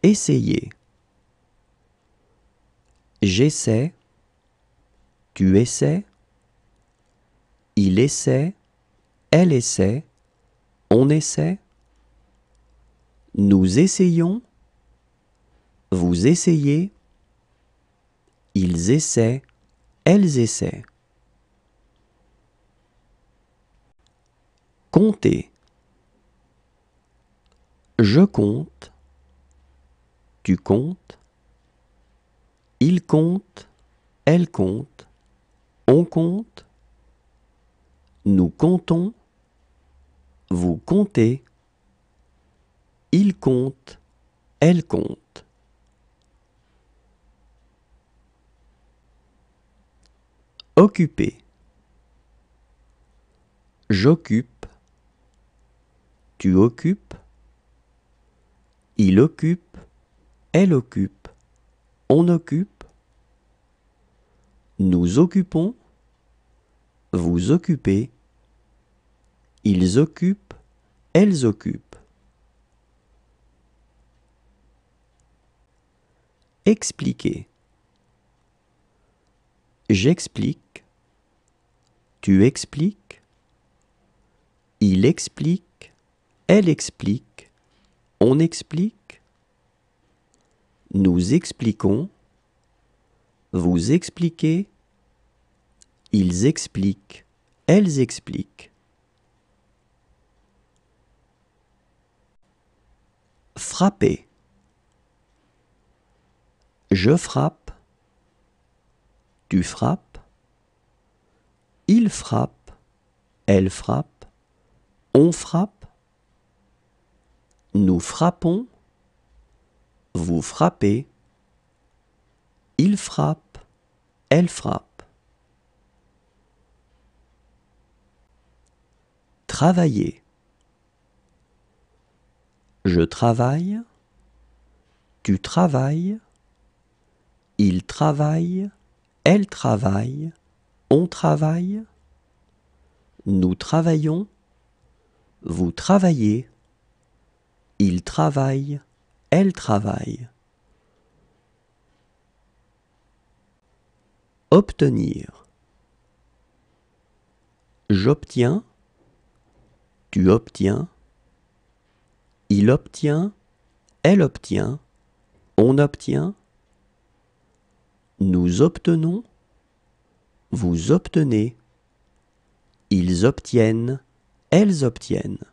Essayer. J'essaie. Tu essaies. Il essaie. Elle essaie. On essaie. Nous essayons. Vous essayez. Ils essaient. Elles essaient. Compter. Je compte. Tu comptes. Il compte. Elle compte. On compte. Nous comptons. Vous comptez. Il compte. Elle compte. Occuper. J'occupe. Tu occupes. Il occupe. Elle occupe. On occupe. Nous occupons. Vous occupez. Ils occupent. Elles occupent. Expliquer. J'explique. Tu expliques. Il explique. Elle explique. On explique. Nous expliquons. Vous expliquez. Ils expliquent. Elles expliquent. Frapper. Je frappe. Tu frappes. Il frappe. Elle frappe. On frappe. Nous frappons. Vous frappez. Il frappe. Elle frappe. Travailler. Je travaille. Tu travailles. Il travaille. Elle travaille. On travaille. Nous travaillons. Vous travaillez. Il travaille. Elle travaille. Obtenir. J'obtiens. Tu obtiens. Il obtient. Elle obtient. On obtient. Nous obtenons. Vous obtenez. Ils obtiennent. Elles obtiennent.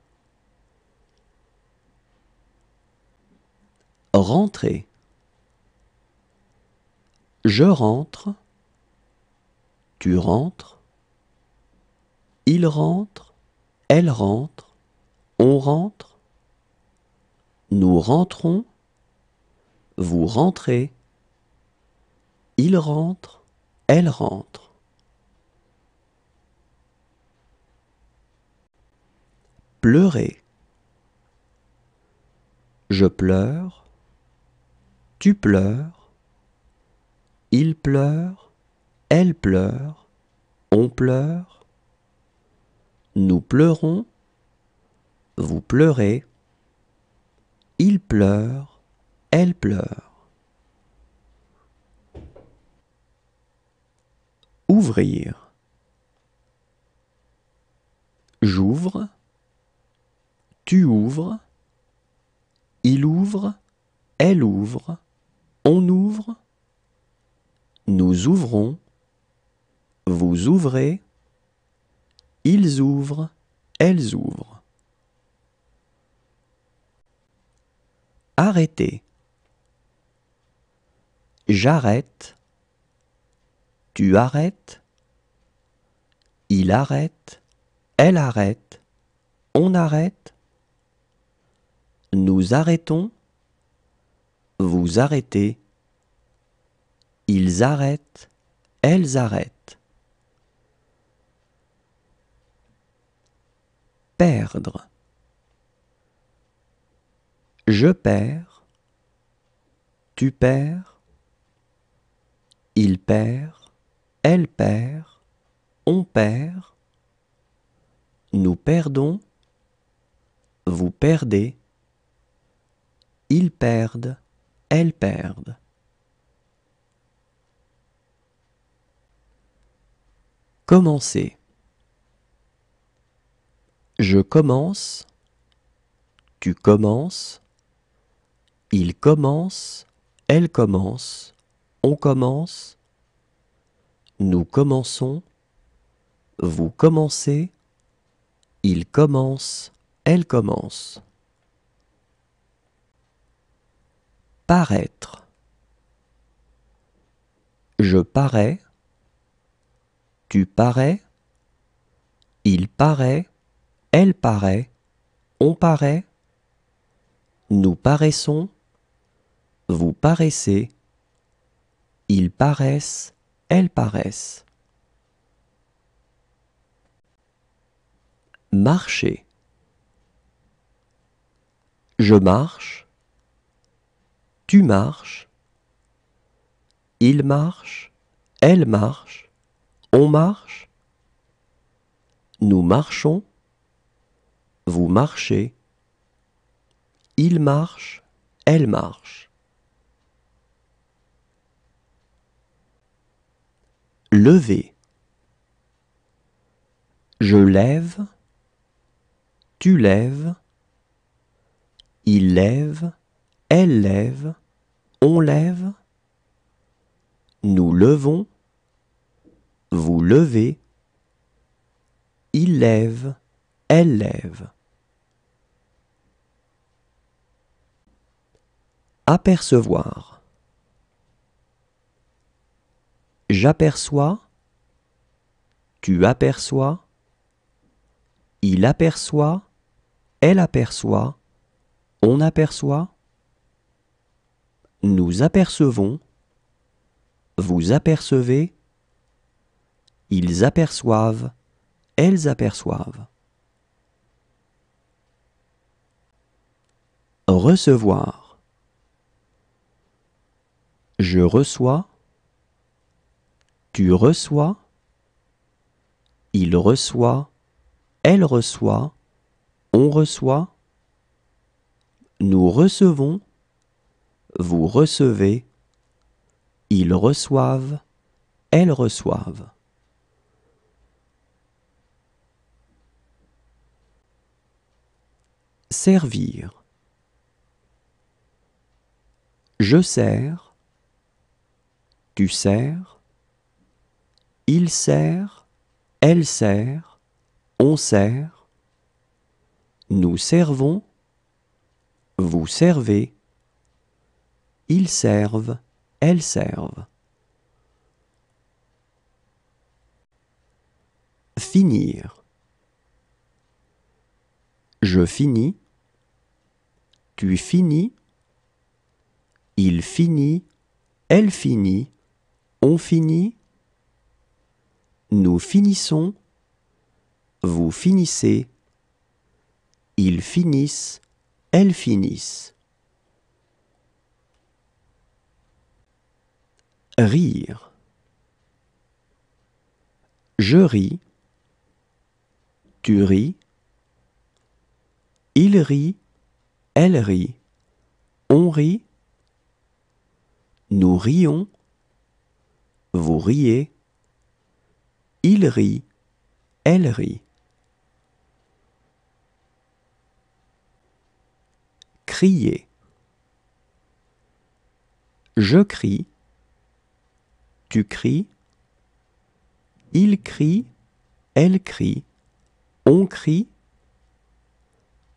Rentrer. Je rentre. Tu rentres. Il rentre. Elle rentre. On rentre. Nous rentrons. Vous rentrez. Il rentre. Elle rentre. Pleurer. Je pleure. Tu pleures. Il pleure. Elle pleure. On pleure. Nous pleurons. Vous pleurez. Il pleure. Elle pleure. Ouvrir. J'ouvre. Tu ouvres. Il ouvre. Elle ouvre. On ouvre. Nous ouvrons. Vous ouvrez. Ils ouvrent. Elles ouvrent. Arrêter. J'arrête. Tu arrêtes. Il arrête. Elle arrête. On arrête. Nous arrêtons. Vous arrêtez. Ils arrêtent. Elles arrêtent. perdre. Je perds, tu perds, il perd, elle perd, on perd, nous perdons, vous perdez, ils perdent, elles perdent. Commencer. Je commence, tu commences, il commence, elle commence, on commence, nous commençons, vous commencez, il commence, elle commence. Paraître. Je parais, tu parais, il paraît, elle paraît, on paraît, nous paraissons, vous paraissez, ils paraissent, elles paraissent. Marcher. Je marche, tu marches, il marche, elle marche, on marche, nous marchons, vous marchez, il marche, elle marche. Lever. Je lève, tu lèves, il lève, elle lève, on lève, nous levons, vous levez, il lève, elle lève. Apercevoir. J'aperçois, tu aperçois, il aperçoit, elle aperçoit, on aperçoit, nous apercevons, vous apercevez, ils aperçoivent, elles aperçoivent. Recevoir. Je reçois, tu reçois, il reçoit, elle reçoit, on reçoit, nous recevons, vous recevez, ils reçoivent, elles reçoivent. Servir. Je sers, tu sers, il sert, elle sert, on sert, nous servons, vous servez, ils servent, elles servent. Finir. Je finis, tu finis, il finit, elle finit, on finit, nous finissons, vous finissez, ils finissent, elles finissent. Rire. Je ris, tu ris, il rit, elle rit, on rit, nous rions, vous riez, il rit, elle rit. Crier. Je crie, tu cries, il crie, elle crie, on crie,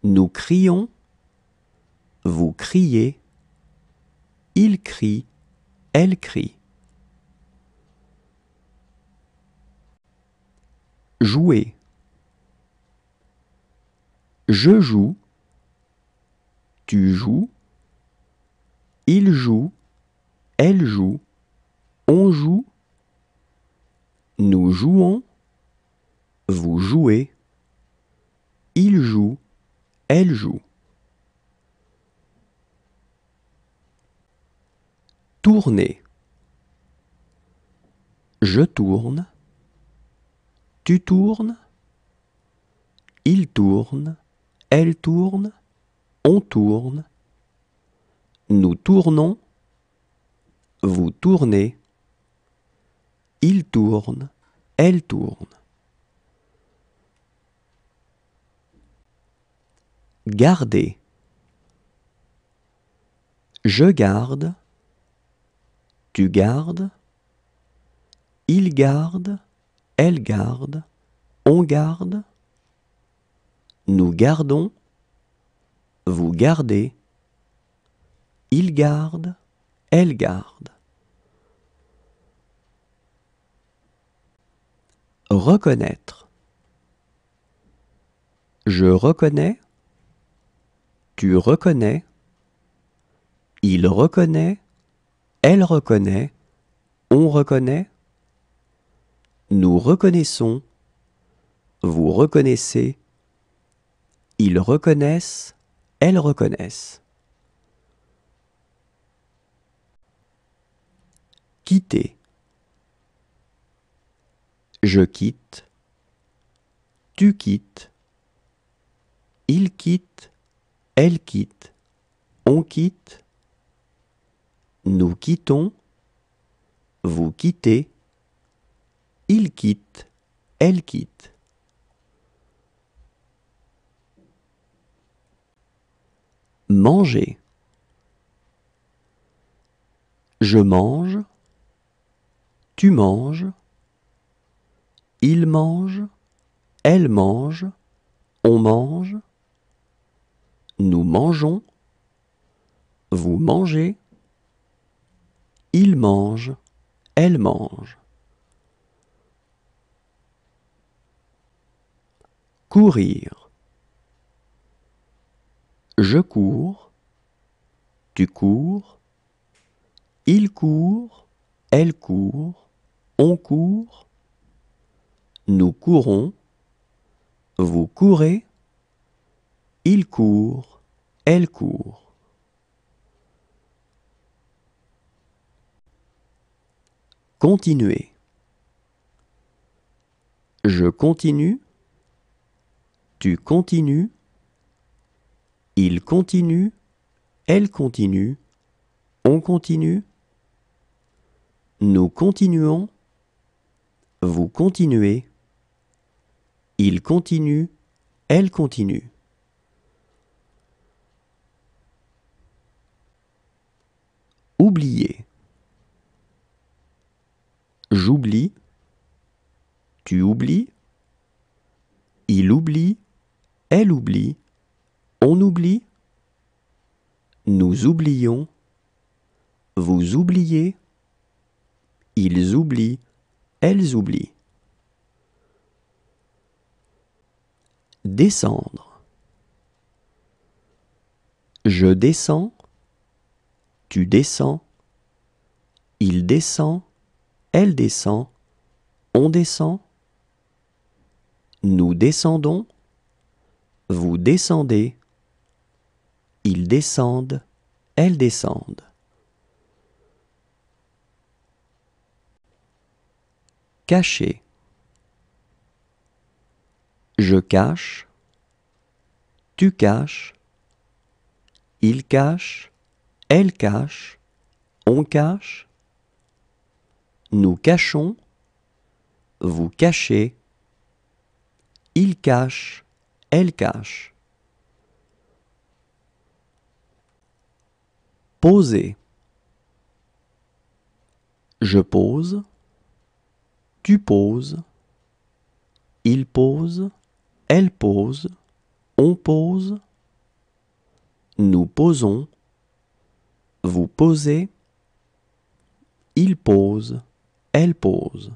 nous crions, vous criez, il crie, elle crie. Jouer. Je joue, tu joues, il joue, elle joue, on joue, nous jouons, vous jouez, Il joue, elle joue. Tourner. Je tourne. Tu tournes. Il tourne. Elle tourne. On tourne. Nous tournons. Vous tournez. Il tourne. Elle tourne. Garder. Je garde. Tu gardes. Il garde. Elle garde. On garde. Nous gardons. Vous gardez. Il garde. Elle garde. Reconnaître. Je reconnais. Tu reconnais. Il reconnaît. Elle reconnaît. On reconnaît. Nous reconnaissons. Vous reconnaissez. Ils reconnaissent. Elles reconnaissent. Quitter. Je quitte. Tu quittes. Il quitte. Elle quitte. On quitte. Nous quittons. Vous quittez. Il quitte. Elle quitte. Manger. Je mange. Tu manges. Il mange. Elle mange. On mange. Nous mangeons. Vous mangez. Il mange. Elle mange. Courir. Je cours. Tu cours. Il court. Elle court. On court. Nous courons. Vous courez. Il court. Elle court. Continuer. Je continue. Tu continues. Il continue. Elle continue. On continue. Nous continuons. Vous continuez. Il continue. Elle continue. Oublier. J'oublie. Tu oublies. Il oublie. Elle oublie. On oublie. Nous oublions. Vous oubliez. Ils oublient. Elles oublient. Descendre. Je descends. Tu descends. Il descend. Elle descend. On descend. Nous descendons. Vous descendez. Ils descendent. Elles descendent. Cacher. Je cache. Tu caches. Il cache. Elle cache. On cache. Nous cachons. Vous cachez. Il cache. Elle cache. Poser. Je pose. Tu poses. Il pose. Elle pose. On pose. Nous posons. Vous posez. Il pose. Elle pose.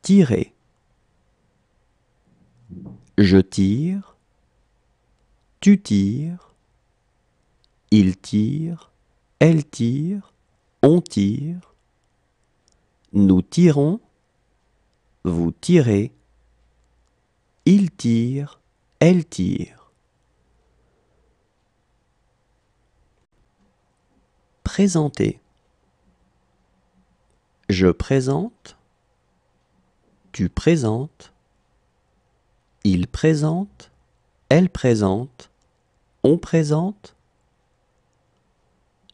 Tirer. Je tire. Tu tires. Il tire. Elle tire. On tire. Nous tirons. Vous tirez. Il tire. Elle tire. Présenter. Je présente. Tu présentes. Il présente. Elle présente. On présente.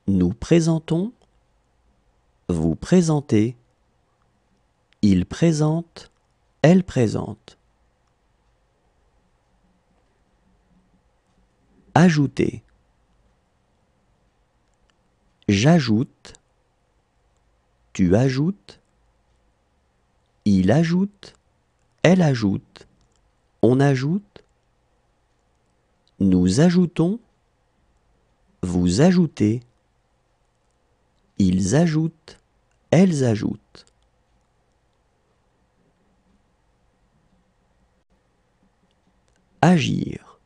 Nous présentons. Vous présentez. Il présente. Elle présente. Ajouter. J'ajoute. Tu ajoutes. Il ajoute. Elle ajoute. On ajoute. Nous ajoutons. Vous ajoutez. Ils ajoutent. Elles ajoutent. Agir.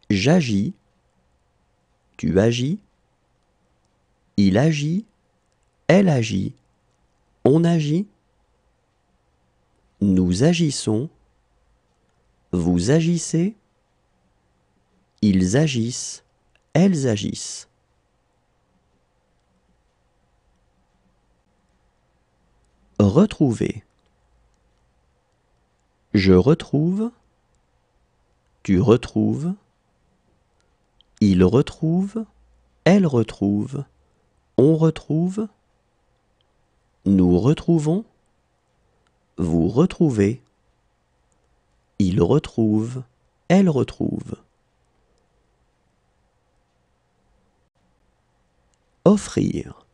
J'agis. Tu agis. Il agit. Elle agit. On agit. Nous agissons. Vous agissez. Ils agissent. Elles agissent. Retrouver. Je retrouve. Tu retrouves. Il retrouve. Elle retrouve. On retrouve. Nous retrouvons. Vous retrouvez. Il retrouve. Elle retrouve. Offrir.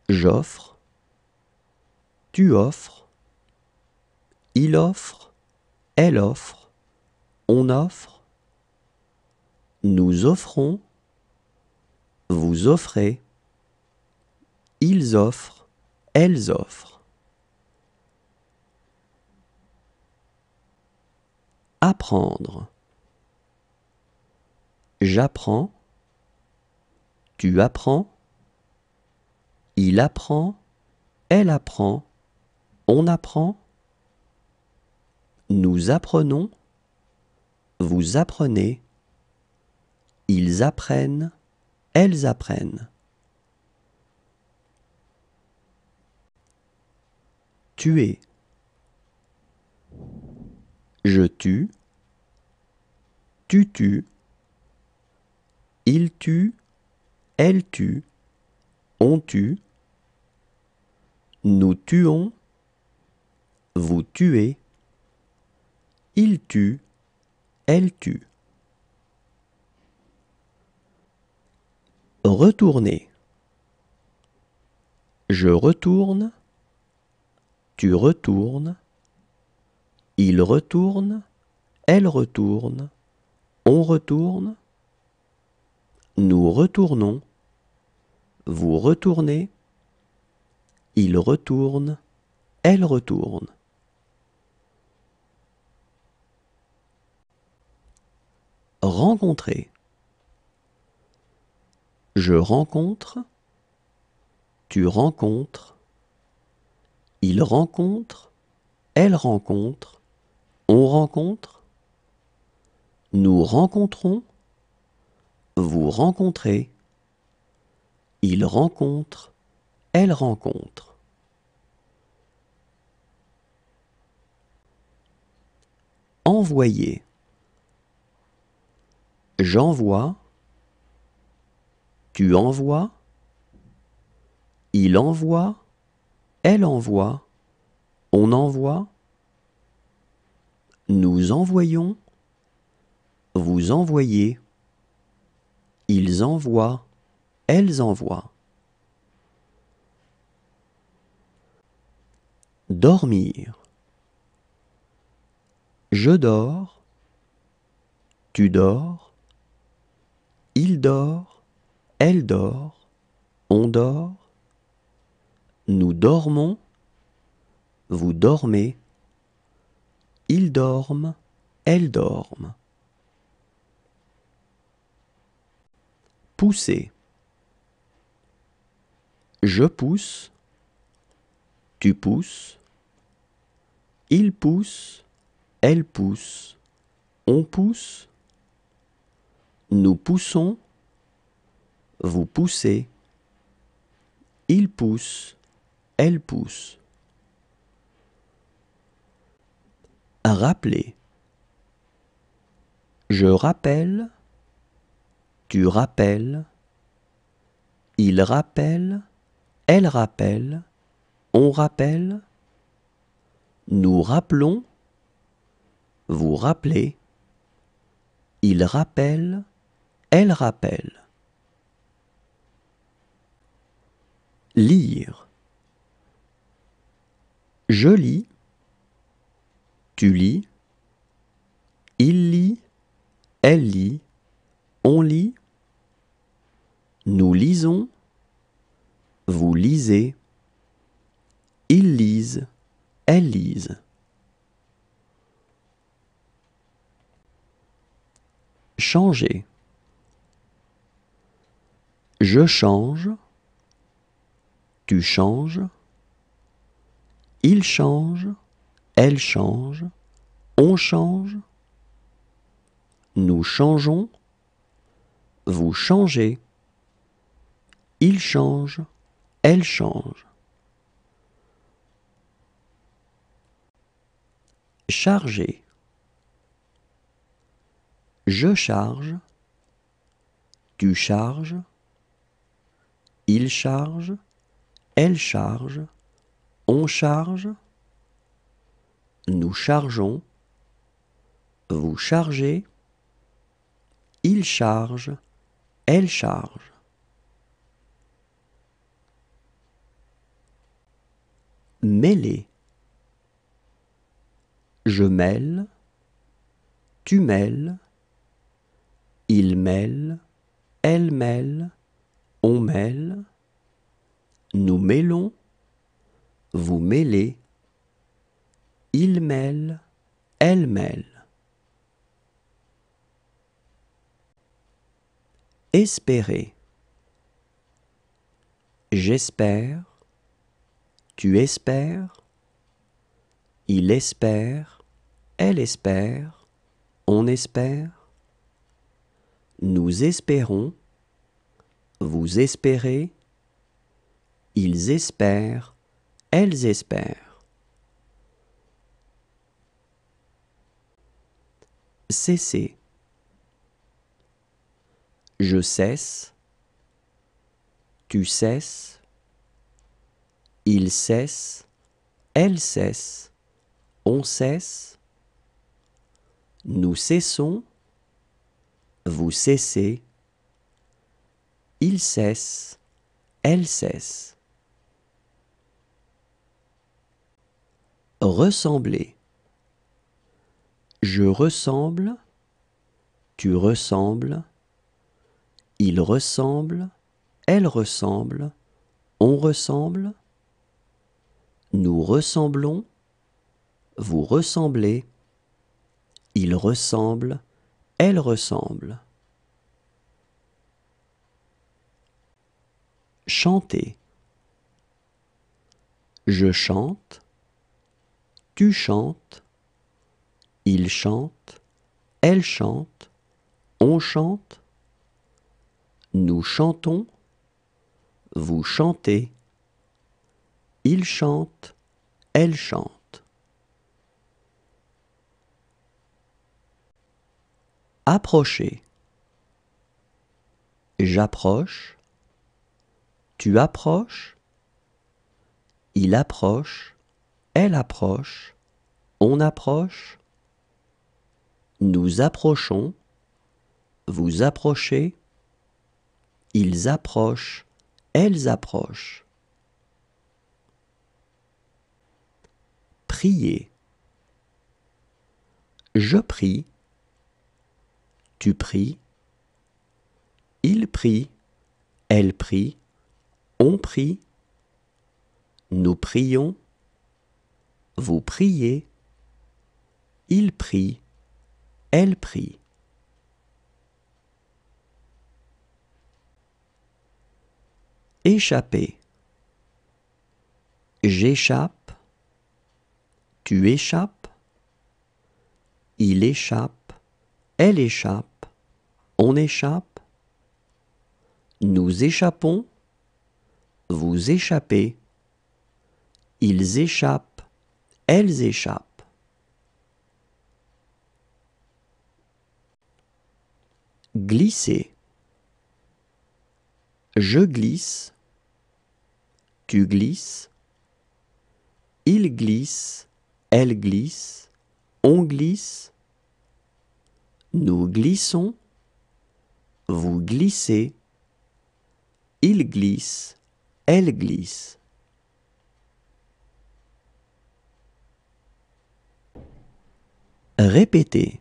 J'offre. Tu offres. Il offre. Elle offre. On offre. Nous offrons. Vous offrez. Ils offrent. Elles offrent. Apprendre. J'apprends. Tu apprends. Il apprend. Elle apprend. On apprend. Nous apprenons. Vous apprenez. Ils apprennent. Elles apprennent. Tuer. Je tue. Tu tues. Il tue. Elle tue. On tue. Nous tuons. Vous tuez. Il tue. Elle tue. Retourner. Je retourne. Tu retournes. Il retourne. Elle retourne. On retourne. Nous retournons. Vous retournez. Il retourne. Elle retourne. Rencontrer. Je rencontre. Tu rencontres. Il rencontre. Elle rencontre. On rencontre. Nous rencontrons. Vous rencontrez. Il rencontre. Elle rencontre. Envoyer. J'envoie. Tu envoies. Il envoie. Elle envoie. On envoie. Nous envoyons. Vous envoyez. Ils envoient. Elles envoient. Dormir. Je dors. Tu dors. Il dort. Elle dort. On dort. Nous dormons. Vous dormez. Ils dorment. Elles dorment. Pousser. Je pousse. Tu pousses. Il pousse. Elle pousse. On pousse. Nous poussons. Vous poussez. Il pousse. Elle pousse. Rappeler. Je rappelle. Tu rappelles. Il rappelle. Elle rappelle. On rappelle. Nous rappelons. Vous rappelez. Il rappelle. Elle rappelle. Lire. Je lis. Tu lis. Il lit. Elle lit. On lit. Nous lisons. Vous lisez. Ils lisent. Elles lisent. Changer. Je change. Tu changes. Il change. Elle change. On change. Nous changeons. Vous changez. Il change. Elle change. Charger. Je charge. Tu charges. Il charge. Elle charge. On charge. Nous chargeons. Vous chargez. Il charge. Elle charge. Mêler. Je mêle. Tu mêles. Il mêle. Elle mêle. On mêle. Nous mêlons. Vous mêlez. Il mêle. Elle mêle. Espérer. J'espère. Tu espères. Il espère. Elle espère. On espère. Nous espérons. Vous espérez. Ils espèrent. Elles espèrent. Cesser. Je cesse. Tu cesses. Il cesse. Elle cesse. On cesse. Nous cessons. Vous cessez. Il cesse. Elle cesse. Ressembler. Je ressemble. Tu ressembles. Il ressemble. Elle ressemble. On ressemble. Nous ressemblons. Vous ressemblez. Il ressemble. Elle ressemble. Chanter. Je chante. Tu chantes. Il chante. Elle chante. On chante. Nous chantons. Vous chantez. Il chante. Elle chante. Approcher. J'approche. Tu approches. Il approche. Elle approche. On approche. Nous approchons. Vous approchez. Ils approchent. Elles approchent. Prier. Je prie. Tu pries. Il prie. Elle prie. On prie. Nous prions. Vous priez. Il prie. Elle prie. Échapper. J'échappe, tu échappes, il échappe, elle échappe, on échappe, nous échappons, vous échappez, ils échappent, elles échappent. Glisser. Je glisse, tu glisses, il glisse, elle glisse, on glisse, nous glissons, vous glissez, il glisse, elle glisse. Répéter.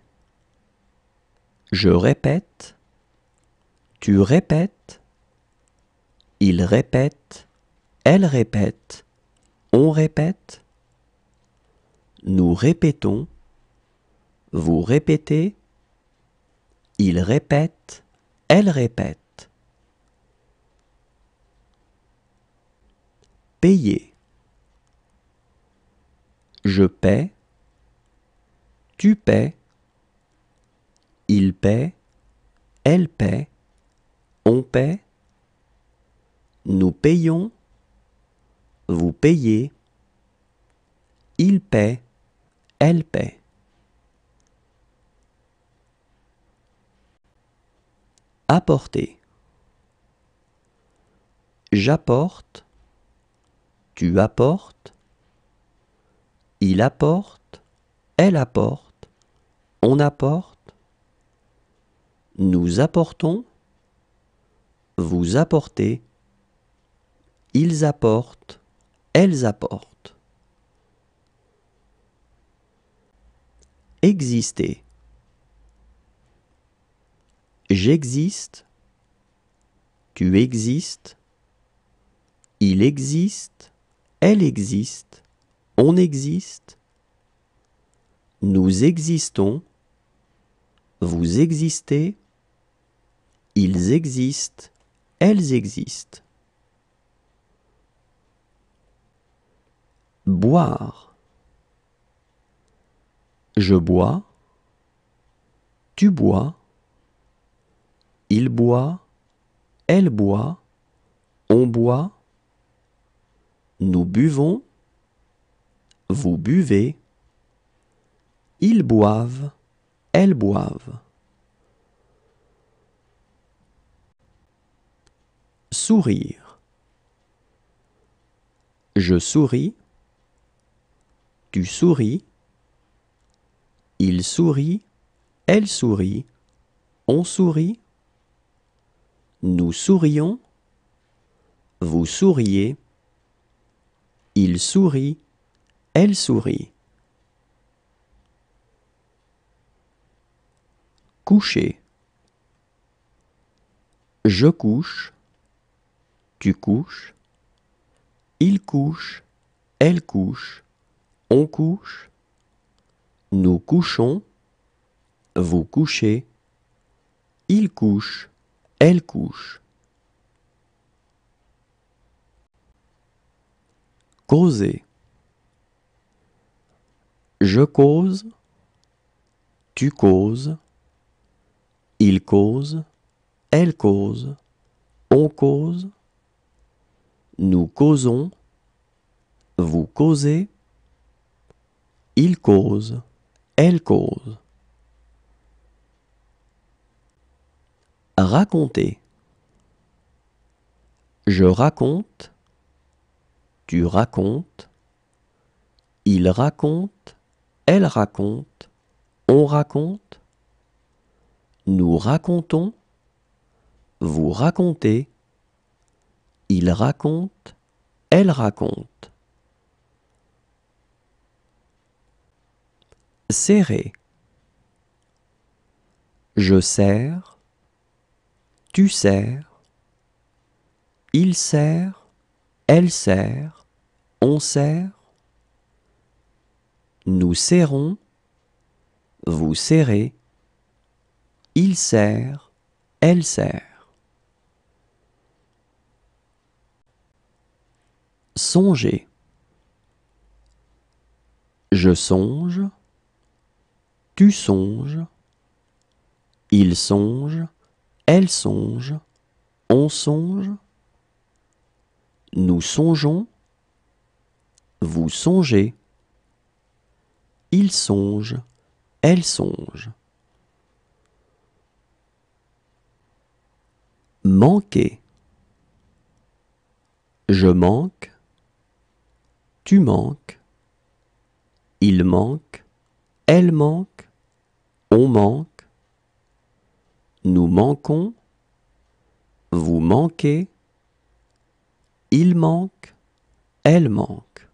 Je répète, tu répètes, il répète, elle répète, on répète, nous répétons, vous répétez, il répète, elle répète. Payer. Je paie, tu paies, il paie, elle paie, on paie, nous payons, vous payez, il paie, elle paie. Apporter. J'apporte, tu apportes, il apporte, elle apporte, on apporte, nous apportons, vous apportez, ils apportent, elles apportent. Exister. J'existe, tu existes, il existe, elle existe, on existe, nous existons, vous existez, ils existent, elles existent. Boire. Je bois, tu bois, il boit, elle boit, on boit, nous buvons, vous buvez, ils boivent, elles boivent. Sourire. Je souris, tu souris, il sourit, elle sourit, on sourit, nous sourions, vous souriez, il sourit, elle sourit. Coucher. Je couche, tu couches, il couche, elle couche, on couche, nous couchons, vous couchez, il couche, elle couche. Causer. Je cause, tu causes, il cause, elle cause, on cause, nous causons, vous causez, il cause, elle cause. Raconter. Je raconte, tu racontes, il raconte, elle raconte, on raconte, nous racontons, vous racontez, il raconte, elle raconte. Serrer. Je serre, tu serres, il serre, elle serre, on serre, nous serrons, vous serrez, il serre, elle serre. Songer. Je songe, tu songes, il songe, elle songe, on songe, nous songeons, vous songez, il songe, elle songe. Manquer. Je manque, tu manques, il manque, elle manque, on manque, nous manquons, vous manquez, il manque, elle manque.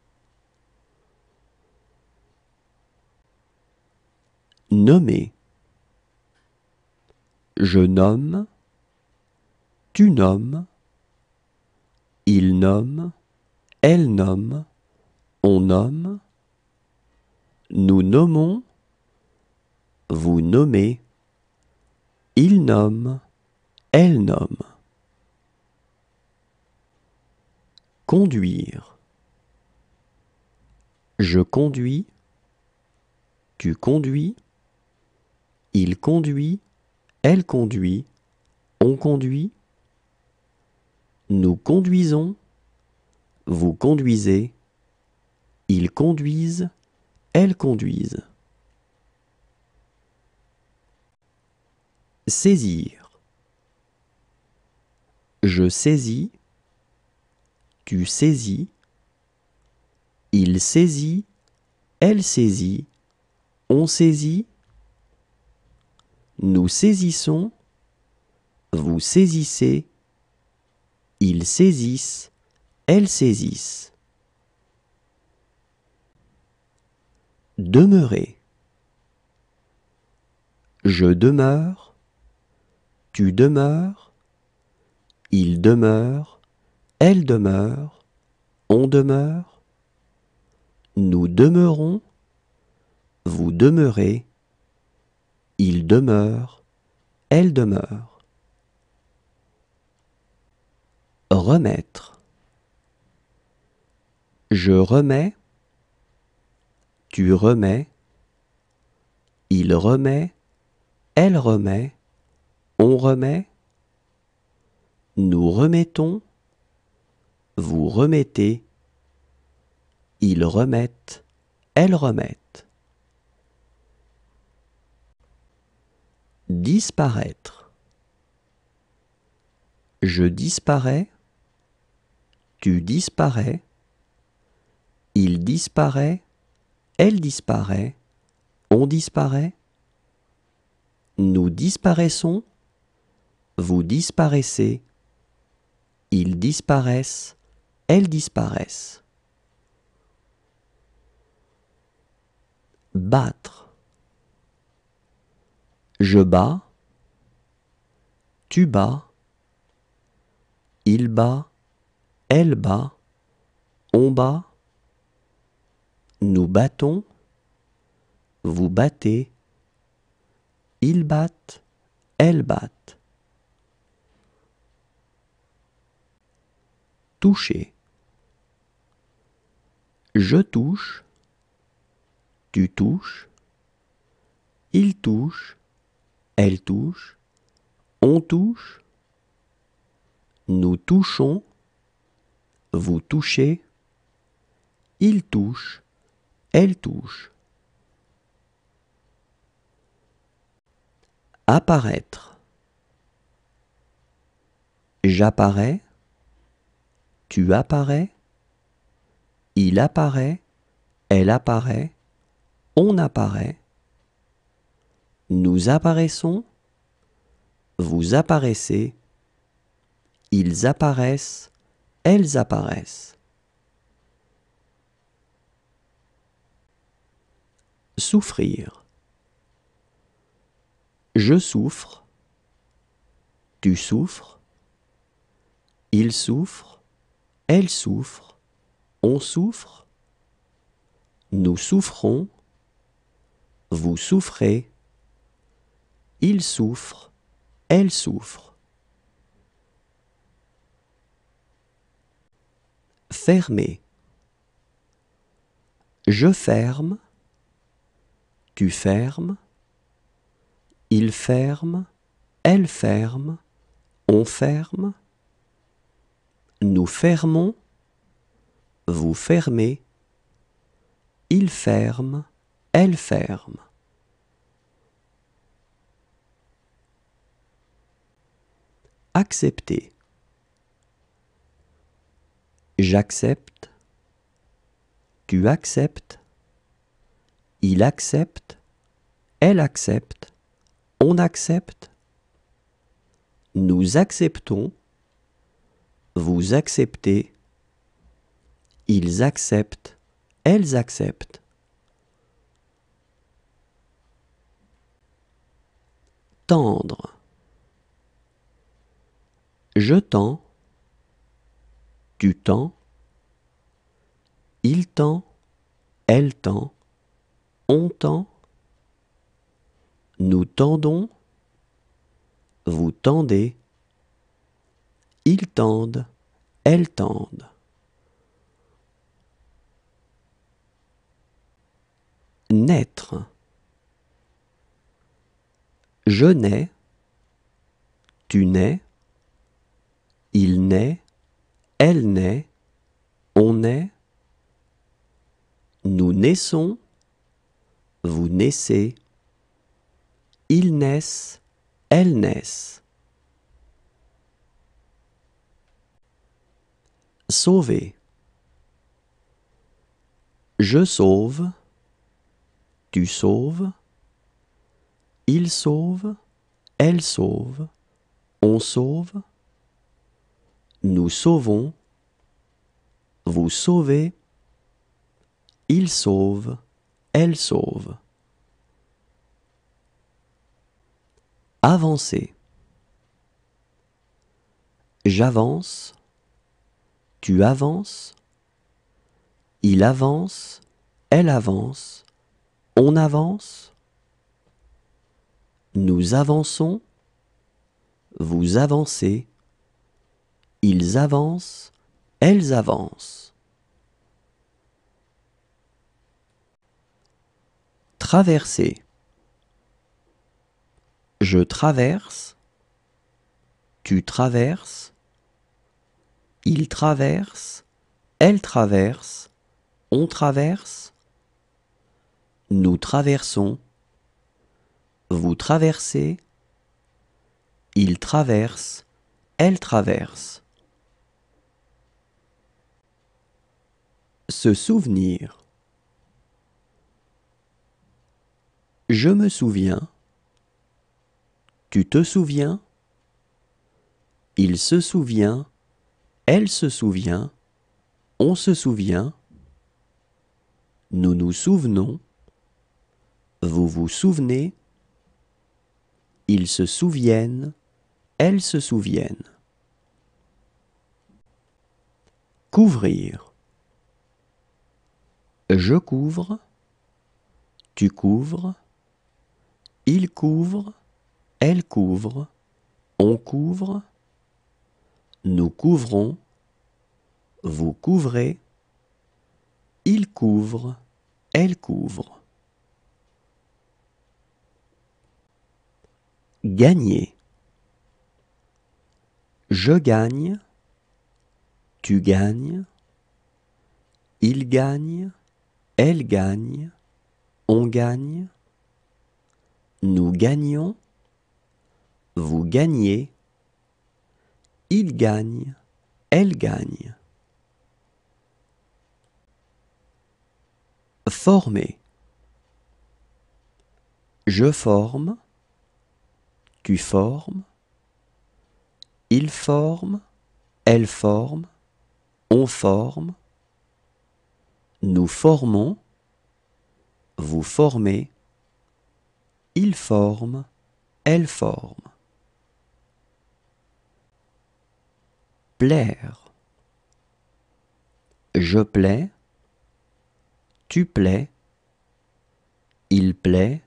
Nommer. Je nomme, tu nommes, il nomme, elle nomme, on nomme, nous nommons, vous nommez, il nomme, elle nomme. Conduire. Je conduis, tu conduis, il conduit, elle conduit, on conduit, nous conduisons, vous conduisez, ils conduisent, elles conduisent. Saisir. Je saisis, tu saisis, il saisit, elle saisit, on saisit, nous saisissons, vous saisissez, ils saisissent, elles saisissent. Demeurer. Je demeure, tu demeures, il demeure, elle demeure, on demeure, nous demeurons, vous demeurez, il demeure, elle demeure. Remettre. Je remets, tu remets, il remet, elle remet, on remet, nous remettons, vous remettez, ils remettent, elles remettent. Disparaître. Je disparais, tu disparais, il disparaît, elle disparaît, on disparaît, nous disparaissons, vous disparaissez, ils disparaissent, elles disparaissent. Battre. Je bats, tu bats, il bat, elle bat, on bat, nous battons, vous battez, ils battent, elles battent. Toucher. Je touche, tu touches, il touche, elle touche, on touche, nous touchons, vous touchez, il touche, elle touche. Apparaître. J'apparais, tu apparais, il apparaît, elle apparaît, on apparaît, nous apparaissons, vous apparaissez, ils apparaissent, elles apparaissent. Souffrir. Je souffre, tu souffres, il souffre, elle souffre, on souffre, nous souffrons, vous souffrez, il souffre, elle souffre. Fermer. Je ferme, Tu fermes. Il ferme. Elle ferme. On ferme. Nous fermons. Vous fermez. Il ferme. Elle ferme. Accepter. J'accepte. Tu acceptes. Il accepte. Elle accepte. On accepte. Nous acceptons. Vous acceptez. Ils acceptent. Elles acceptent. Tendre. Je tends. Tu tends. Il tend. Elle tend. On tend. Nous tendons. Vous tendez. Ils tendent. Elles tendent. Naître. Je nais. Tu nais. Il naît. Elle naît. On naît. Nous naissons. Vous naissez. Ils naissent. Elles naissent. Sauver. Je sauve. Tu sauves. Il sauve. Elle sauve. On sauve. Nous sauvons. Vous sauvez. Il sauve. Elle sauve. Avancer. J'avance. Tu avances. Il avance. Elle avance. On avance. Nous avançons. Vous avancez. Ils avancent. Elles avancent. Traverser. Je traverse. Tu traverses. Il traverse. Elle traverse. On traverse. Nous traversons. Vous traversez. Il traverse. Elle traverse. Se souvenir. Je me souviens. Tu te souviens. Il se souvient. Elle se souvient. On se souvient. Nous nous souvenons. Vous vous souvenez. Ils se souviennent. Elles se souviennent. Couvrir. Je couvre. Tu couvres. Il couvre. Elle couvre. On couvre. Nous couvrons. Vous couvrez. Il couvre. Elle couvre. Gagner. Je gagne. Tu gagnes. Il gagne. Elle gagne. On gagne. Nous gagnons. Vous gagnez. Il gagne. Elle gagne. Former. Je forme. Tu formes. Il forme. Elle forme. On forme. Nous formons. Vous formez. Il forme. Elle forme. Plaire. Je plais. Tu plais. Il plaît.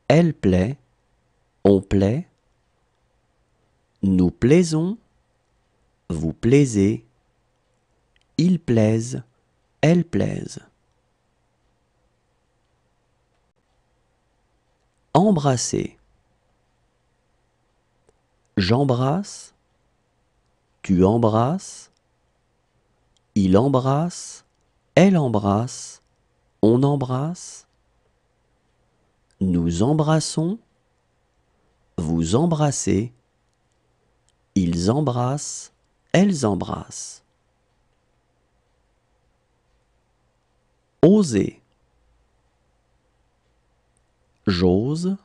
Elle plaît. On plaît. Nous plaisons. Vous plaisez. Ils plaisent. Elles plaisent. Embrasser. J'embrasse, tu embrasses, il embrasse, elle embrasse, on embrasse. Nous embrassons, vous embrassez, ils embrassent, elles embrassent. Oser. J'ose,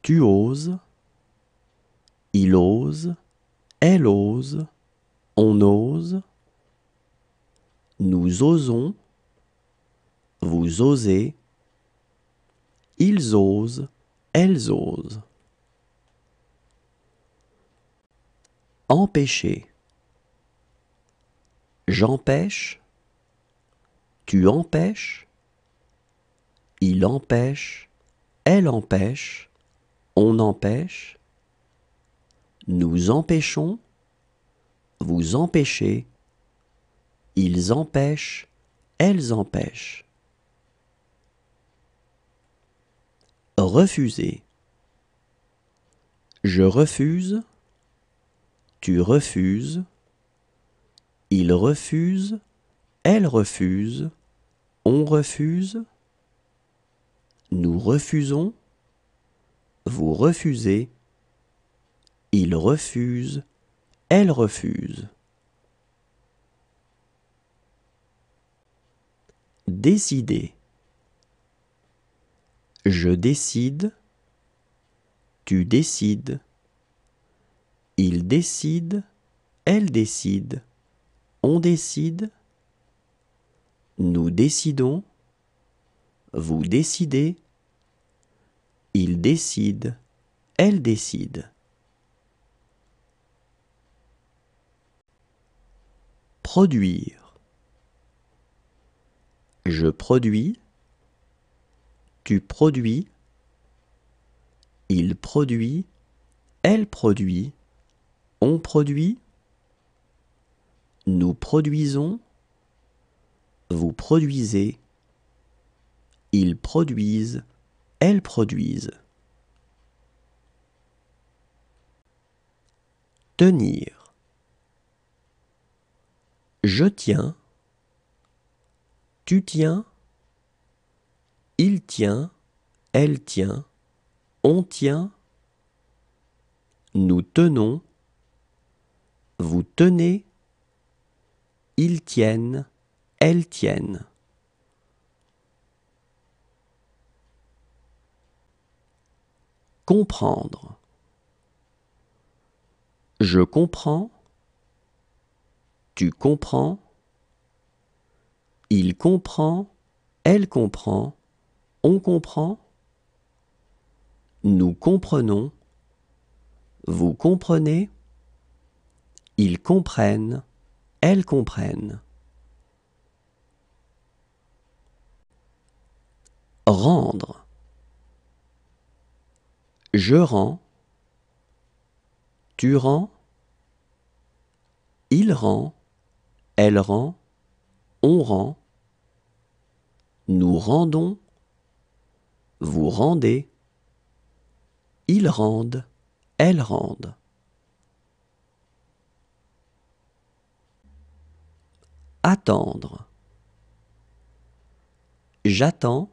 tu oses, il ose, elle ose, on ose. Nous osons, vous osez, ils osent, elles osent. Empêcher. J'empêche, tu empêches, il empêche, elle empêche, on empêche. Nous empêchons, vous empêchez, ils empêchent, elles empêchent. Refuser. Je refuse, tu refuses, il refuse, elle refuse, on refuse. Nous refusons, vous refusez, il refuse, elle refuse. Décider. Je décide, tu décides, il décide, elle décide, on décide. Nous décidons, vous décidez, il décide, elle décide. Produire. Je produis, tu produis, il produit, elle produit, on produit. Nous produisons, vous produisez, ils produisent, elles produisent. Tenir. Je tiens, tu tiens, il tient, elle tient, on tient. Nous tenons, vous tenez, ils tiennent, elles tiennent. Comprendre. Je comprends, tu comprends, il comprend, elle comprend, on comprend. Nous comprenons, vous comprenez, ils comprennent, elles comprennent. Rendre. Je rends, tu rends, il rend, elle rend, on rend. Nous rendons, vous rendez, ils rendent, elles rendent. Attendre. J'attends,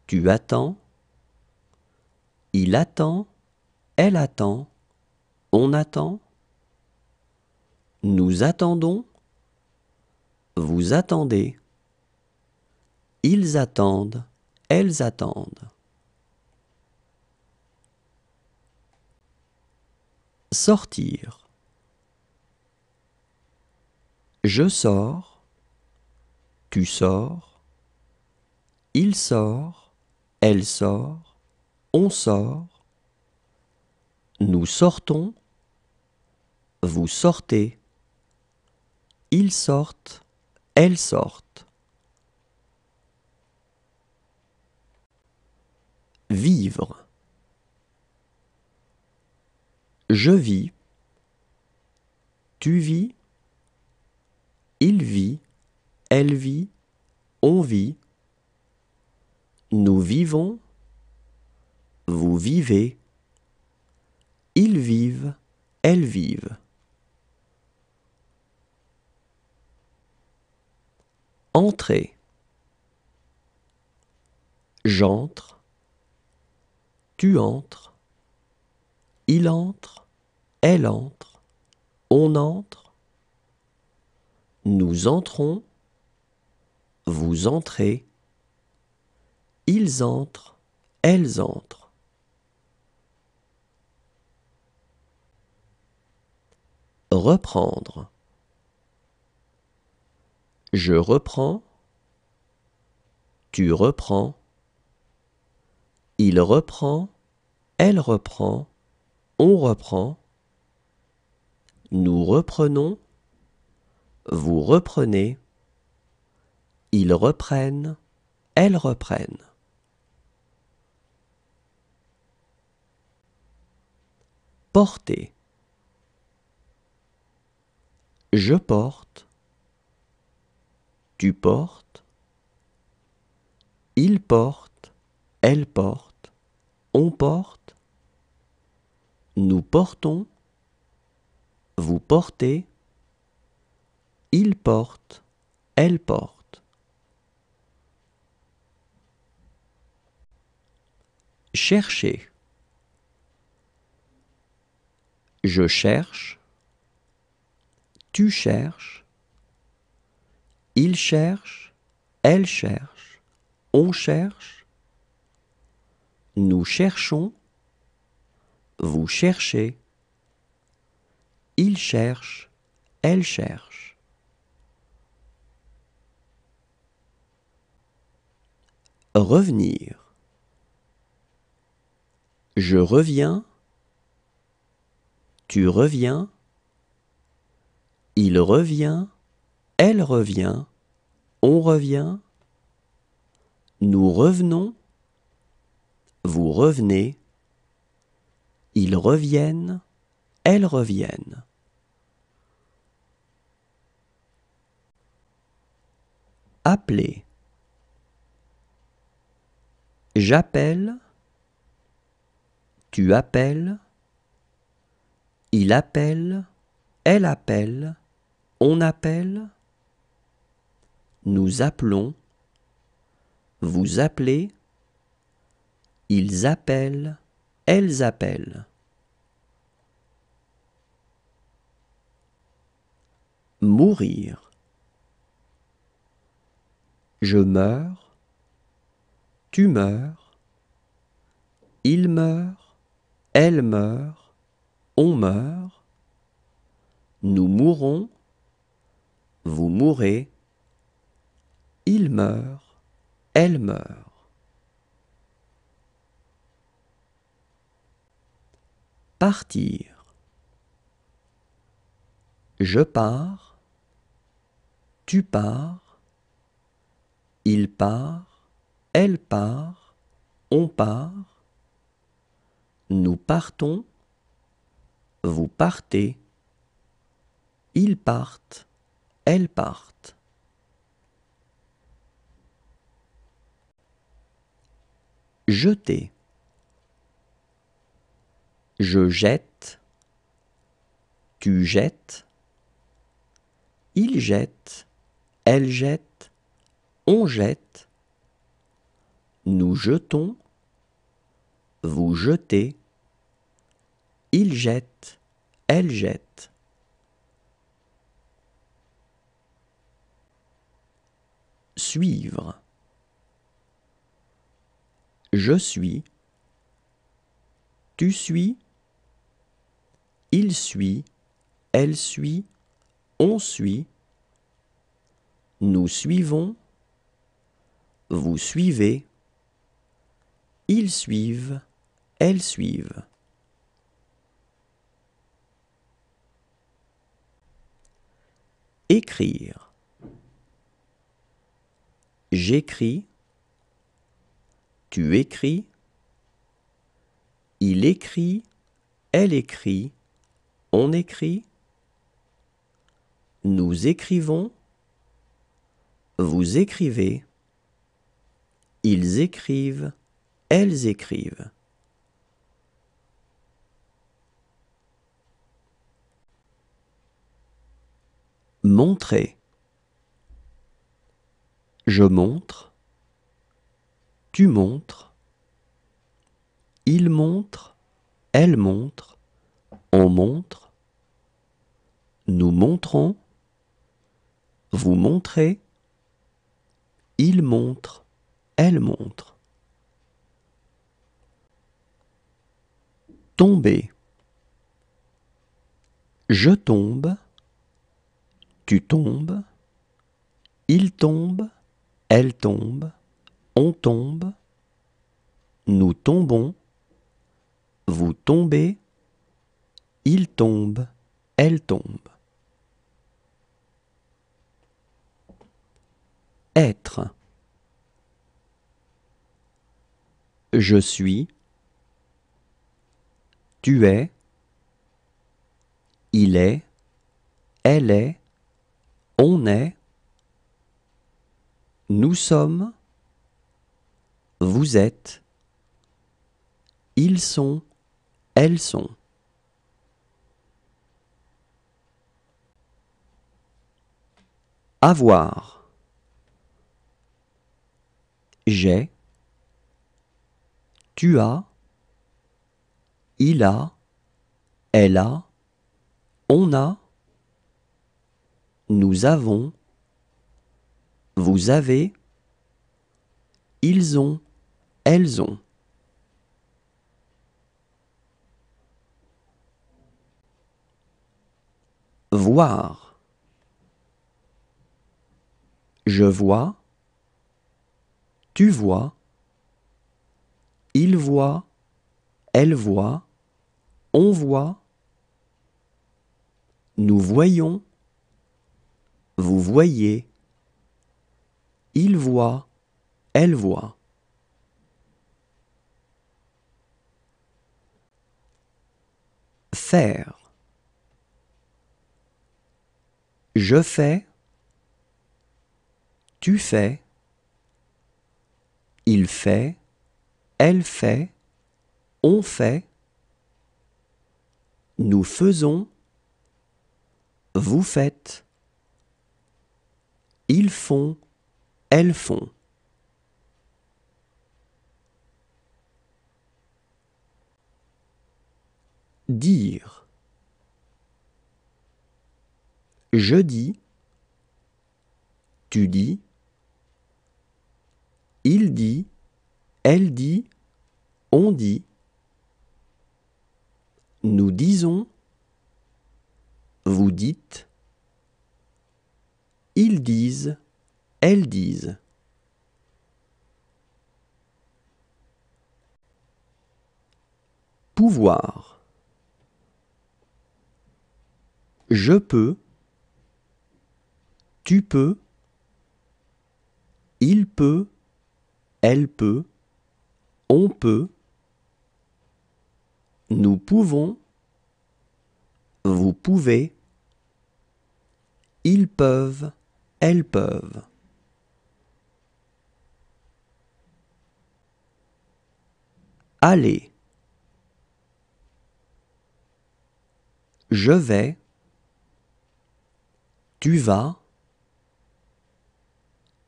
tu attends, il attend, elle attend, on attend. Nous attendons, vous attendez, ils attendent, elles attendent. Sortir. Je sors, tu sors, il sort, elle sort, on sort. Nous sortons, vous sortez, ils sortent, elles sortent. Vivre. Je vis, tu vis, il vit, elle vit, on vit. Nous vivons, vous vivez, ils vivent, elles vivent. Entrer. J'entre, tu entres, il entre, elle entre, on entre, nous entrons, vous entrez, ils entrent, elles entrent. Reprendre. Je reprends, tu reprends, il reprend, elle reprend, on reprend, nous reprenons, vous reprenez, ils reprennent, elles reprennent. Porter. Je porte, tu portes, il porte, elle porte, on porte, nous portons, vous portez, il porte, elle porte. Chercher. Je cherche, tu cherches, il cherche, elle cherche, on cherche, nous cherchons, vous cherchez, il cherche, elle cherche. Revenir. Je reviens, tu reviens, il revient, elle revient, on revient, nous revenons, vous revenez, ils reviennent, elles reviennent. Appeler. J'appelle, tu appelles, il appelle, elle appelle, on appelle, nous appelons, vous appelez, ils appellent, elles appellent. Mourir. Je meurs, tu meurs, il meurt, elle meurt, on meurt, nous mourons, vous mourrez, il meurt, elle meurt. Partir. Je pars, tu pars, il part, elle part, on part, nous partons, vous partez, ils partent, elles partent. Jeter. Je jette, tu jettes, il jette, elle jette, on jette, nous jetons, vous jetez, il jette, elle jette. Suivre. Je suis, tu suis, il suit, elle suit, on suit, nous suivons, vous suivez, ils suivent, elles suivent. Écrire. J'écris, tu écris, il écrit, elle écrit, on écrit, nous écrivons, vous écrivez, Ils écrivent, elles écrivent. Montrer. Je montre. Tu montres. Il montre. Elle montre. On montre. Nous montrons. Vous montrez. Il montre. Elle montre. Tomber. Je tombe. Tu tombes. Il tombe. Elle tombe. On tombe. Nous tombons. Vous tombez. Il tombe. Elle tombe. Être. Je suis. Tu es. Il est. Elle est. On est. Nous sommes. Vous êtes. Ils sont. Elles sont. Avoir. J'ai. Tu as. Il a. Elle a. On a. Nous avons. Vous avez. Ils ont. Elles ont. Voir. Je vois. Tu vois. Il voit. Elle voit. On voit. Nous voyons. Vous voyez. Il voit. Elle voit. Faire. Je fais. Tu fais. Il fait. Elle fait. On fait. Nous faisons. Vous faites. Ils font. Elles font. Dire. Je dis. Tu dis. Il dit. Elle dit. On dit. Nous disons. Vous dites. Ils disent. Elles disent. Pouvoir. Je peux. Tu peux. Il peut. Elle peut. On peut. Nous pouvons. Vous pouvez. Ils peuvent. Elles peuvent. Aller. Je vais. Tu vas.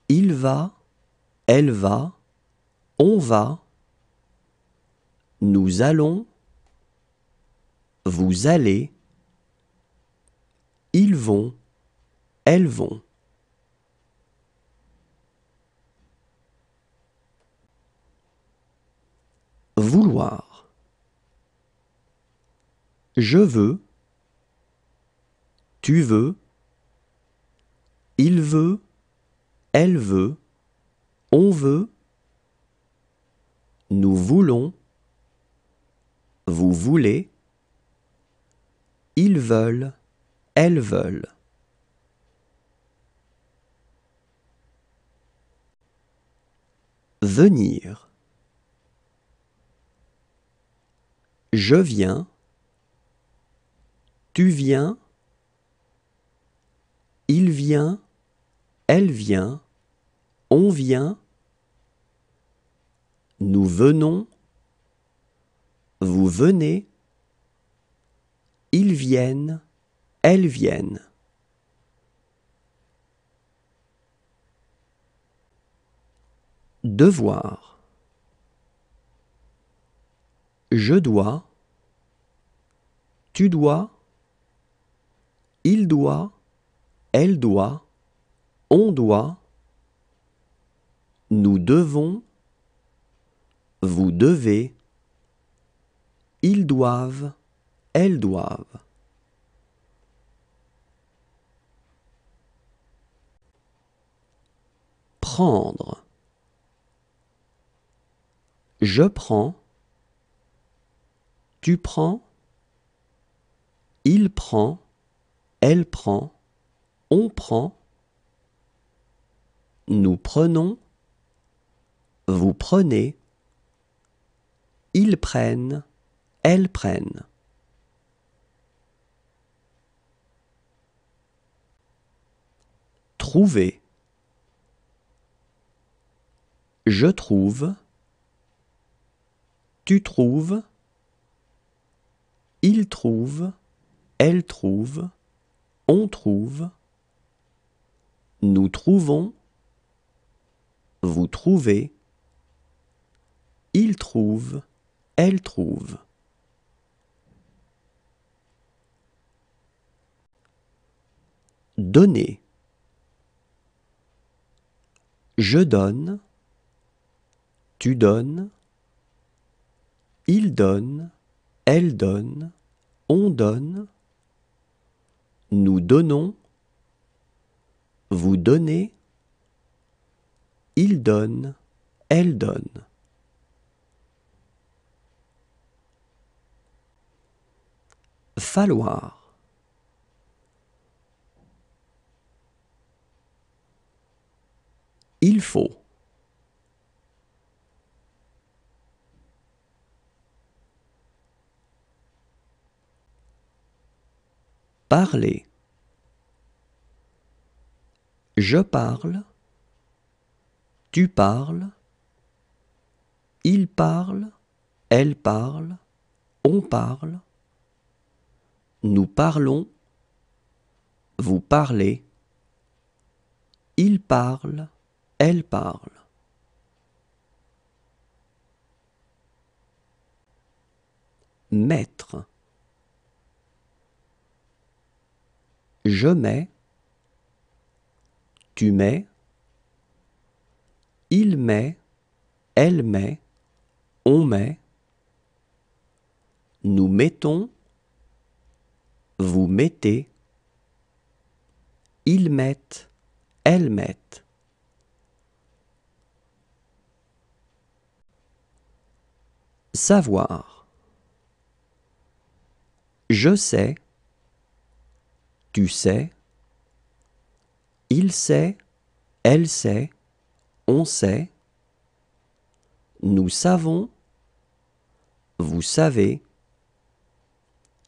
Il va. Elle va. On va. Nous allons. Vous allez. Ils vont. Elles vont. Vouloir. Je veux. Tu veux. Il veut. Elle veut. On veut. Nous voulons. Vous voulez. Ils veulent. Elles veulent. Venir. Je viens. Tu viens. Il vient. Elle vient. On vient. Nous venons, vous venez, ils viennent, elles viennent. Devoir. Je dois, tu dois, il doit, elle doit, on doit, nous devons, vous devez, ils doivent, elles doivent. Prendre. Je prends, tu prends, il prend, elle prend, on prend, nous prenons, vous prenez, ils prennent, elles prennent. Trouver. Je trouve, tu trouves, il trouve, elle trouve, on trouve, nous trouvons, vous trouvez, il trouve, elle trouve. Donner. Je donne, tu donnes, il donne, elle donne, on donne, nous donnons, vous donnez, il donne, elle donne. Falloir. Il faut. Parler. Je parle, tu parles, il parle, elle parle, on parle, nous parlons, vous parlez, il parle, elle parle. Mettre. Je mets, tu mets, il met, elle met, on met, nous mettons, vous mettez, ils mettent, elles mettent. Savoir. Je sais, tu sais, il sait, elle sait, on sait, nous savons, vous savez,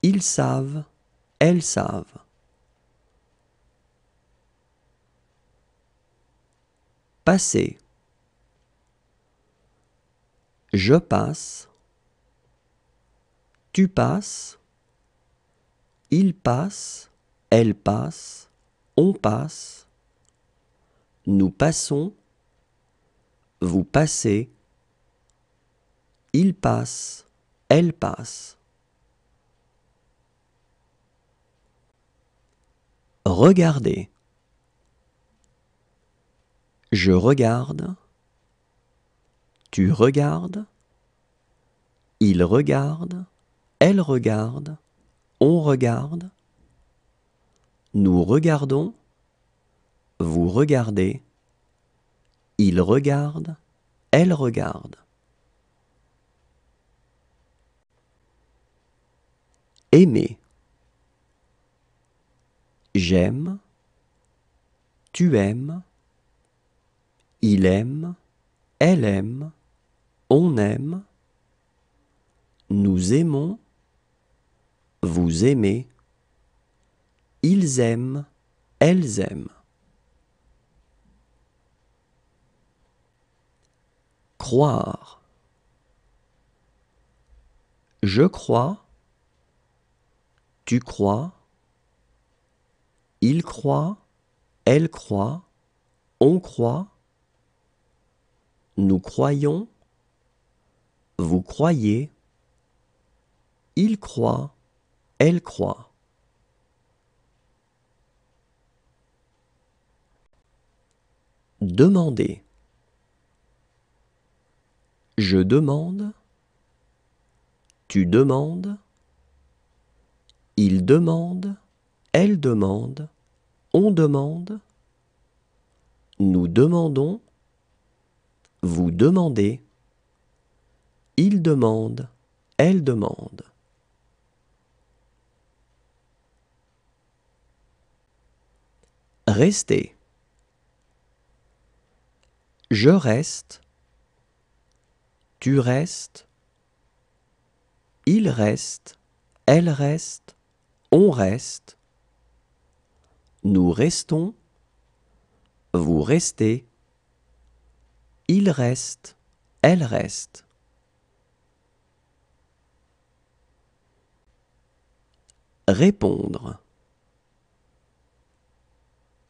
ils savent, elles savent. Passer. Je passe, tu passes, il passe, elle passe, on passe, nous passons, vous passez, il passe, elle passe. Regarder. Je regarde, tu regardes, il regarde, elle regarde, on regarde, nous regardons, vous regardez, il regarde, elle regarde. Aimer. J'aime, tu aimes, il aime, elle aime, on aime, nous aimons, vous aimez, ils aiment, elles aiment. Croire. Je crois, tu crois, il croit, elle croit, on croit, nous croyons, vous croyez, il croit, elle croit. Demander. Je demande, tu demandes, il demande, elle demande, on demande, nous demandons, vous demandez, il demande, elle demande. Rester. Je reste, tu restes, il reste, elle reste, on reste, nous restons, vous restez, il reste, elle reste. Répondre.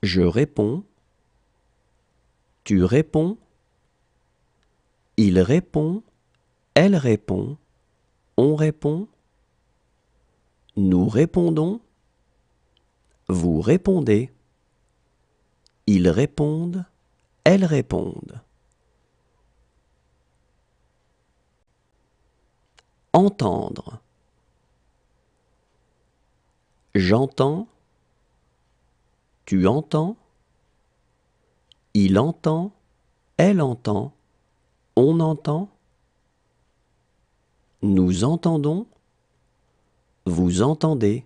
Je réponds, tu réponds, il répond, elle répond, on répond, nous répondons, vous répondez, ils répondent, elles répondent. Entendre. J'entends, tu entends, il entend, elle entend, on entend, nous entendons, vous entendez,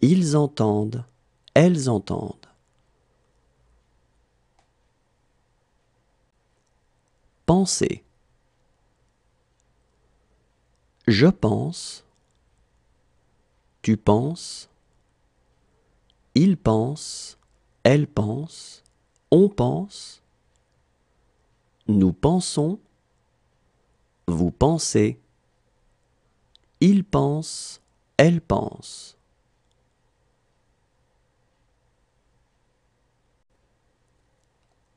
ils entendent, elles entendent. Penser. Je pense, tu penses, il pense, elle pense, on pense, nous pensons, vous pensez, il pense, elle pense.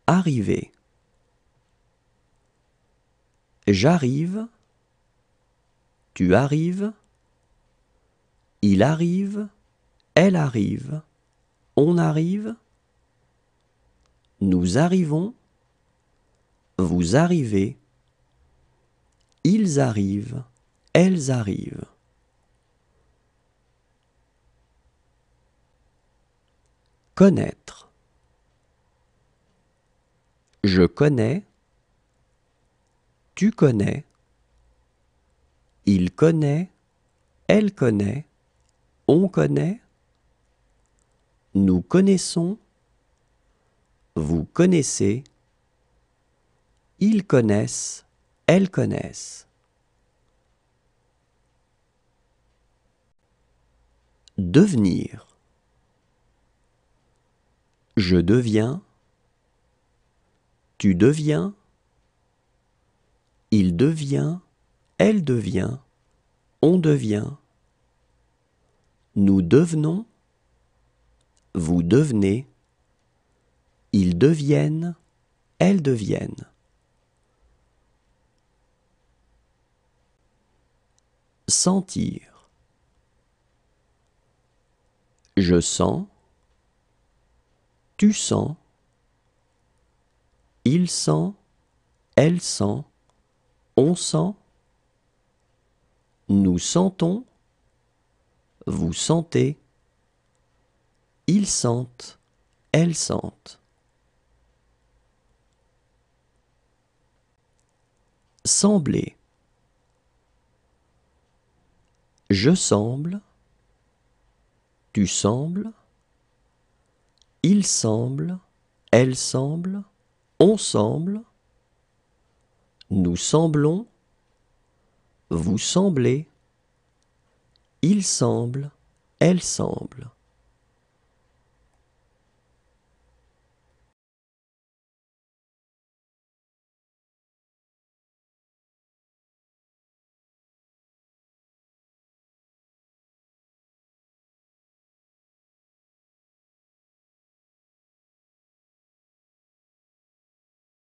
Arriver. J'arrive, tu arrives, il arrive, elle arrive, on arrive, nous arrivons, vous arrivez, ils arrivent, elles arrivent. Connaître. Je connais, tu connais, il connaît, elle connaît, on connaît, nous connaissons, vous connaissez, ils connaissent, elles connaissent. Devenir. Je deviens, tu deviens, il devient, elle devient, on devient, nous devenons, vous devenez, ils deviennent, elles deviennent. Sentir. Je sens, tu sens, il sent, elle sent, on sent, nous sentons, vous sentez, ils sentent, elles sentent. Sembler. Je semble, tu sembles, il semble, elle semble, on semble, nous semblons, vous semblez, il semble, elle semble.